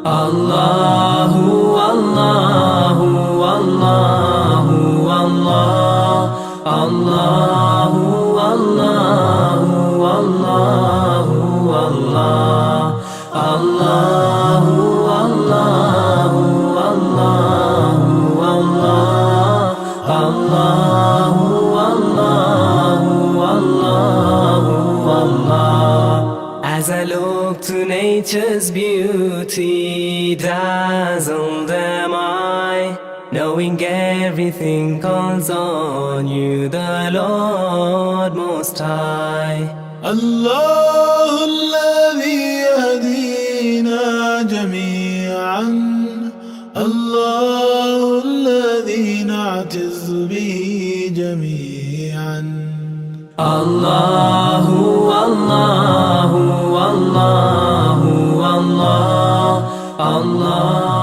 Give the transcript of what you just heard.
Allahu, Allahu, Allahu, Allah. Allahu, Allahu, Allahu, Allah. Allahu, Allahu, Allahu, Allah. Allahu, Allahu, Allahu, Allah. As I look to nature's beauty, dazzled am I, knowing everything calls on you, the Lord Most High. الله الذي يهدينا جميعا، الله الذي نعتز به جميعا. Allahu, Allahu, Allahu, Allah. Allah.